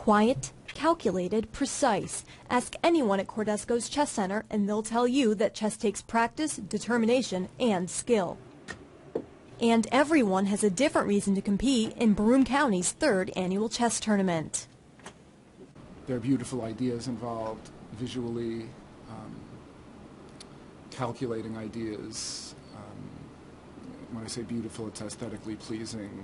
Quiet, calculated, precise. Ask anyone at Cordesco's Chess Center and they'll tell you that chess takes practice, determination, and skill. And everyone has a different reason to compete in Broome County's 3rd annual chess tournament. There are beautiful ideas involved, visually, calculating ideas. When I say beautiful, it's aesthetically pleasing.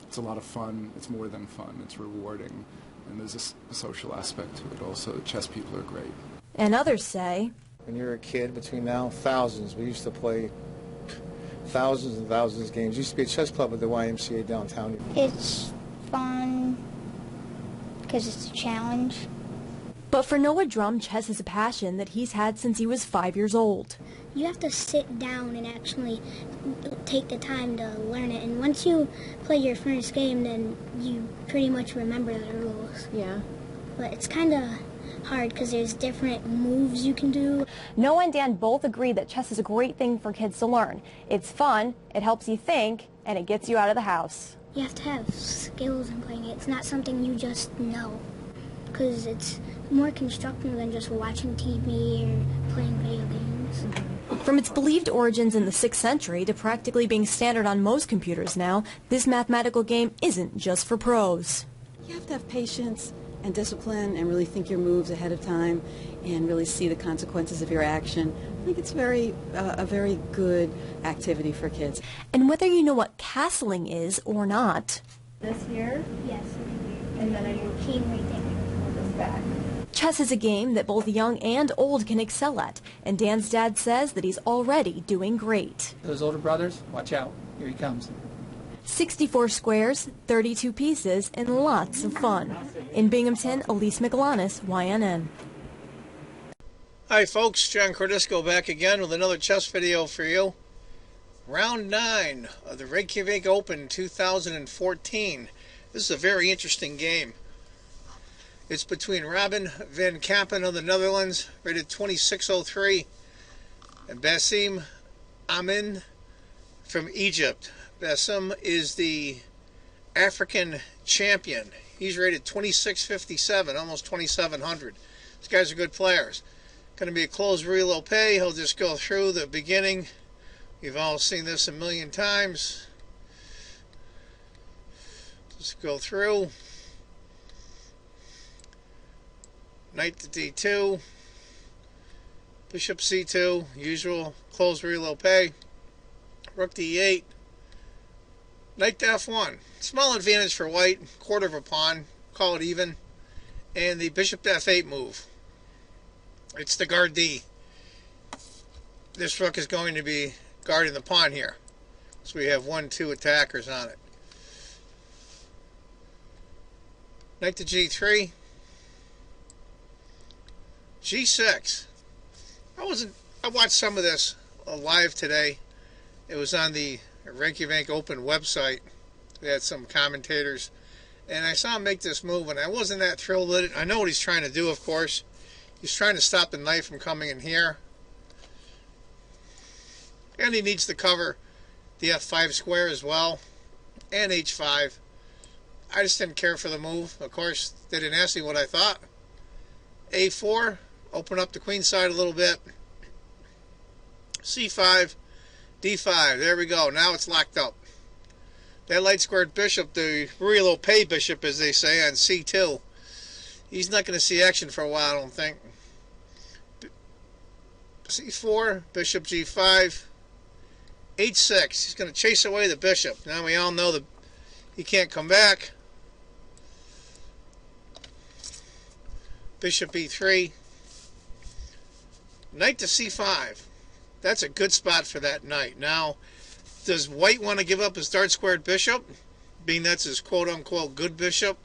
It's a lot of fun. It's more than fun. It's rewarding. And there's a social aspect to it also. Chess people are great. And others say, when you're a kid, between now, thousands. We used to play thousands and thousands of games. There used to be a chess club at the YMCA downtown. It's fun because it's a challenge. But for Noah Drum, chess is a passion that he's had since he was 5 years old. You have to sit down and actually take the time to learn it. And once you play your first game, then you pretty much remember the rules. Yeah. But it's kind of hard because there's different moves you can do. Noah and Dan both agree that chess is a great thing for kids to learn. It's fun, it helps you think, and it gets you out of the house. You have to have skills in playing it. It's not something you just know, because it's more constructive than just watching TV or playing video games. From its believed origins in the 6th century to practically being standard on most computers now, this mathematical game isn't just for pros. You have to have patience and discipline and really think your moves ahead of time and really see the consequences of your action. I think it's a very good activity for kids. And whether you know what castling is or not, This here? Yes. And then a king right there. Back. Chess is a game that both young and old can excel at, and Dan's dad says that he's already doing great. Those older brothers, watch out. Here he comes. 64 squares, 32 pieces, and lots of fun. In Binghamton, Elise McLanis, YNN. Hi folks, John Cordesco back again with another chess video for you. Round 9 of the Reykjavik Open 2014. This is a very interesting game. It's between Robin van Kampen of the Netherlands, rated 2603, and Bassem Amin from Egypt. Bassem is the African champion. He's rated 2657, almost 2700. These guys are good players. Going to be a closed reload pay. He'll just go through the beginning. You've all seen this a million times. Just go through. Knight to d2, bishop c2, usual closed reload pay, rook d8, knight to f1. Small advantage for white, quarter of a pawn, call it even, and the bishop to f8 move. It's the guard d. This rook is going to be guarding the pawn here, so we have 1-2 attackers on it. Knight to g3. G6. I watched some of this live today. It was on the Reykjavik Open website. They had some commentators, and I saw him make this move, and I wasn't that thrilled with it. I know what he's trying to do, of course. He's trying to stop the knight from coming in here, and he needs to cover the f5 square as well, and h5. I just didn't care for the move. Of course, they didn't ask me what I thought. a4. Open up the queen side a little bit. c5, d5. There we go. Now it's locked up. That light squared bishop, the real pay bishop, as they say, on c2. He's not going to see action for a while, I don't think. c4, bishop g5, h6. He's going to chase away the bishop. Now we all know that he can't come back. Bishop e3. Knight to c5. That's a good spot for that knight. Now, does white want to give up his dart squared bishop, being that's his quote-unquote good bishop?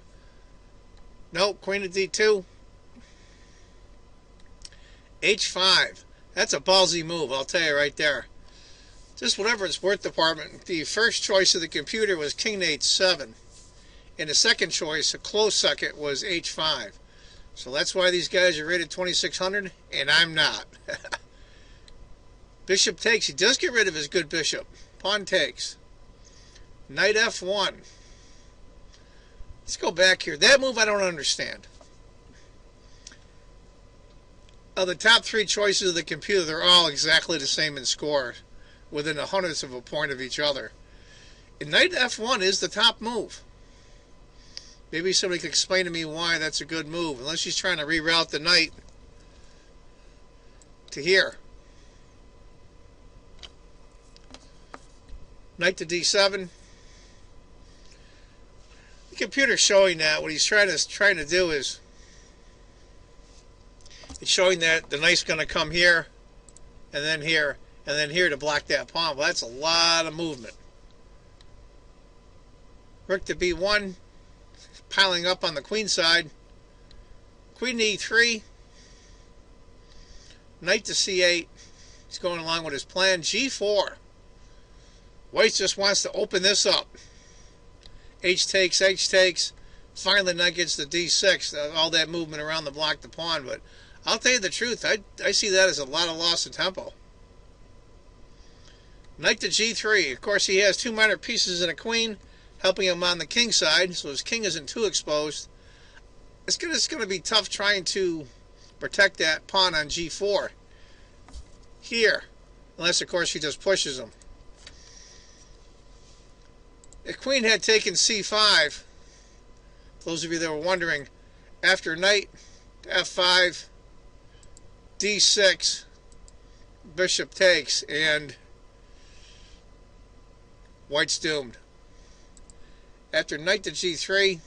No, queen to d2. h5. That's a ballsy move, I'll tell you right there. Just whatever it's worth department. The first choice of the computer was king to h7. And the second choice, a close second, was h5. So that's why these guys are rated 2600, and I'm not. Bishop takes. He does get rid of his good bishop. Pawn takes. Knight f1. Let's go back here. That move I don't understand. Of the top three choices of the computer, they're all exactly the same in score, within the hundredths of a point of each other. And knight f1 is the top move. Maybe somebody could explain to me why that's a good move, unless she's trying to reroute the knight to here. Knight to d7. The computer's showing that. What he's trying to do is, it's showing that the knight's going to come here, and then here, and then here to block that pawn. Well, that's a lot of movement. Rook to b1, piling up on the queen side. Queen to e3. Knight to c8. He's going along with his plan. g4. White just wants to open this up. H takes, H takes. Finally, knight gets to d6. All that movement around the block the pawn. But I'll tell you the truth, I see that as a lot of loss of tempo. Knight to g3. Of course, he has two minor pieces and a queen, helping him on the king side, so his king isn't too exposed. It's going to be tough trying to protect that pawn on g4 here, unless, of course, he just pushes him. If queen had taken c5, those of you that were wondering, after knight f5, d6, bishop takes, and white's doomed. After knight to g3,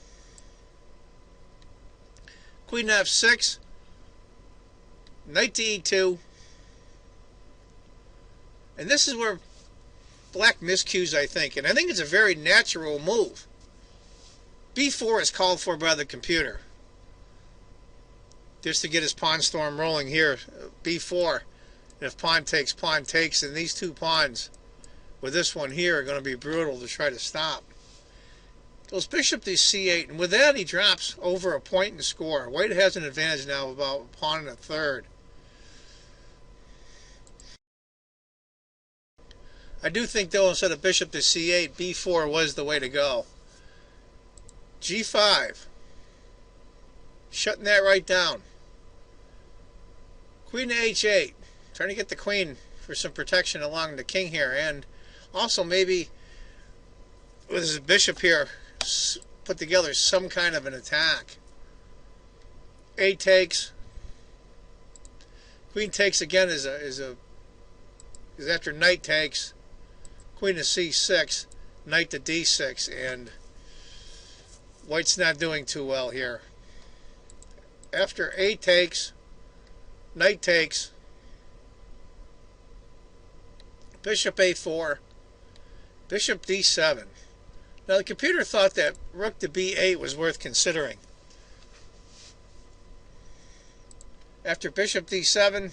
queen to f6, knight to e2, and this is where black miscues, I think, and I think it's a very natural move. b4 is called for by the computer, just to get his pawn storm rolling here. b4, and if pawn takes, and these two pawns with this one here are going to be brutal to try to stop. Goes bishop to c8, and with that he drops over a point in score. White has an advantage now of about a pawn and a third. I do think, though, instead of bishop to c8, b4 was the way to go. g5. Shutting that right down. Queen to h8. Trying to get the queen for some protection along the king here. And also maybe with his bishop here, put together some kind of an attack. A takes. Queen takes again is after knight takes. Queen to c6, knight to d6, and white's not doing too well here. After a takes, knight takes, bishop a4, bishop d7. Now the computer thought that rook to b8 was worth considering. After bishop d7,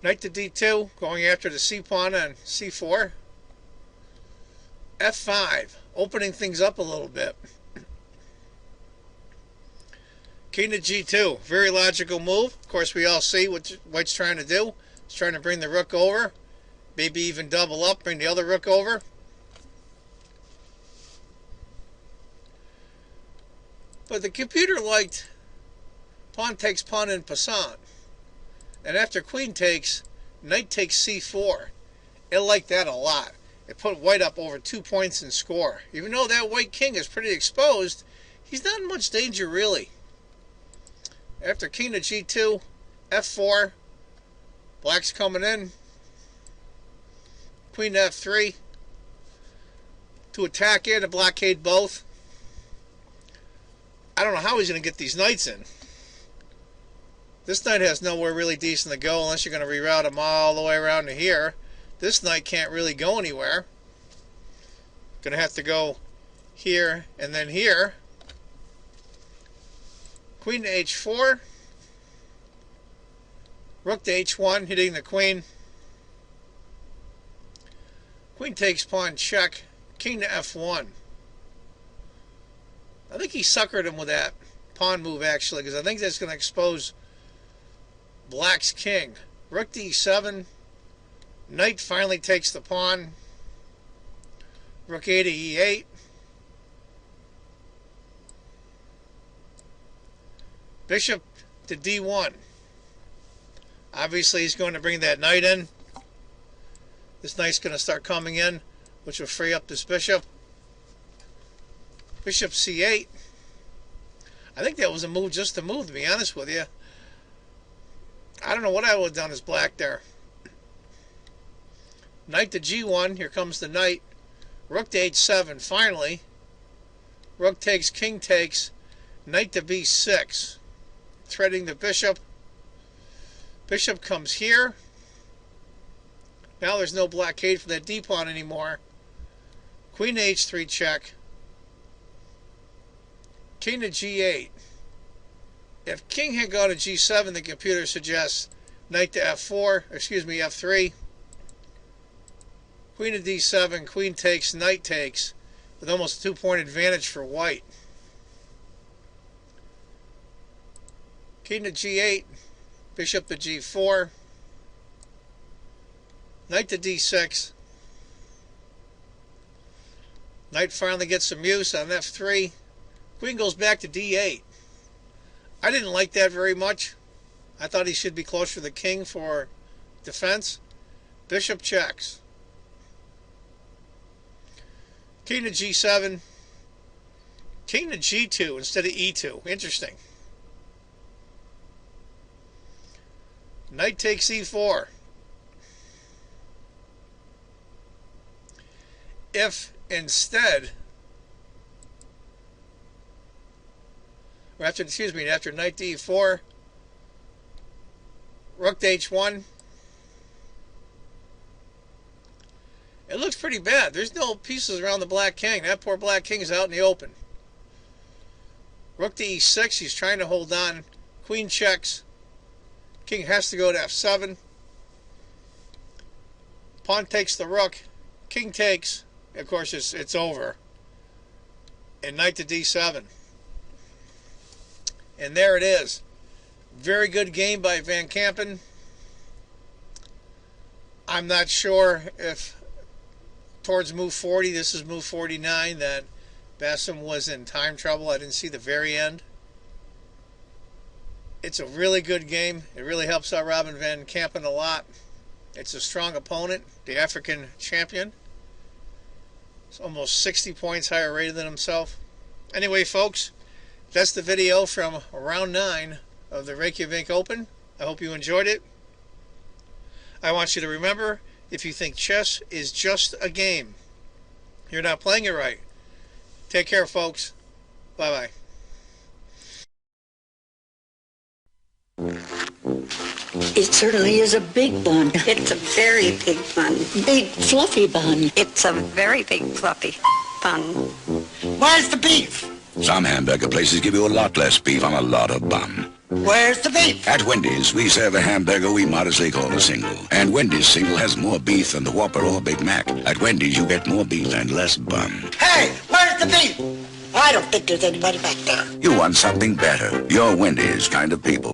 knight to d2, going after the c-pawn on c4. f5, opening things up a little bit. King to g2, very logical move. Of course, we all see what White's trying to do. He's trying to bring the rook over, maybe even double up, bring the other rook over. But the computer liked pawn takes pawn en passant. And after queen takes, knight takes c4. It liked that a lot. It put white up over 2 points in score. Even though that white king is pretty exposed, he's not in much danger really. After king to g2, f4, black's coming in. Queen to f3 to attack in and blockade both. I don't know how he's going to get these knights in. This knight has nowhere really decent to go unless you're going to reroute him all the way around to here. This knight can't really go anywhere. Going to have to go here and then here. Queen to h4. Rook to h1, hitting the queen. Queen takes pawn check. King to f1. I think he suckered him with that pawn move, actually, because I think that's going to expose black's king. Rook to e7. Knight finally takes the pawn. Rook a to e8. Bishop to D1. Obviously, he's going to bring that knight in. This knight's going to start coming in, which will free up this bishop. Bishop C8. I think that was a move just to move, to be honest with you. I don't know what I would have done as black there. Knight to G1. Here comes the knight. Rook to H7. Finally. Rook takes, king takes. Knight to B6. Threading the bishop. Bishop comes here. Now there's no blockade for that d-pawn anymore. Queen to H3 check. King to G8. If king had gone to G7, the computer suggests knight to F4, F3. Queen to D7, queen takes, knight takes, with almost a 2-point advantage for white. King to G8, bishop to G4, knight to D6. Knight finally gets some use on F3. Queen goes back to D8. I didn't like that very much. I thought he should be closer to the king for defense. Bishop checks. King to G7. King to G2 instead of E2. Interesting. Knight takes E4. If instead, or after, after knight to E4, rook to H1, it looks pretty bad. There's no pieces around the black king. That poor black king is out in the open. Rook to E6, he's trying to hold on. Queen checks. King has to go to F7. Pawn takes the rook. King takes. Of course, it's over. And knight to D7. And there it is. Very good game by Van Kampen. I'm not sure if towards move 40, this is move 49, that Bassem was in time trouble. I didn't see the very end. It's a really good game. It really helps out Robin Van Kampen a lot. It's a strong opponent, the African champion. It's almost 60 points higher rated than himself. Anyway, folks, that's the video from round 9 of the Reykjavik Open. I hope you enjoyed it. I want you to remember, if you think chess is just a game, you're not playing it right. Take care, folks. Bye-bye. It certainly is a big bun. It's a very big bun. Big, fluffy bun. It's a very big, fluffy bun. Where's the beef? Some hamburger places give you a lot less beef on a lot of bun. Where's the beef? At Wendy's, we serve a hamburger we modestly call a single. And Wendy's single has more beef than the Whopper or Big Mac. At Wendy's, you get more beef and less bun. Hey, where's the beef? I don't think there's anybody back there. You want something better. You're Wendy's kind of people.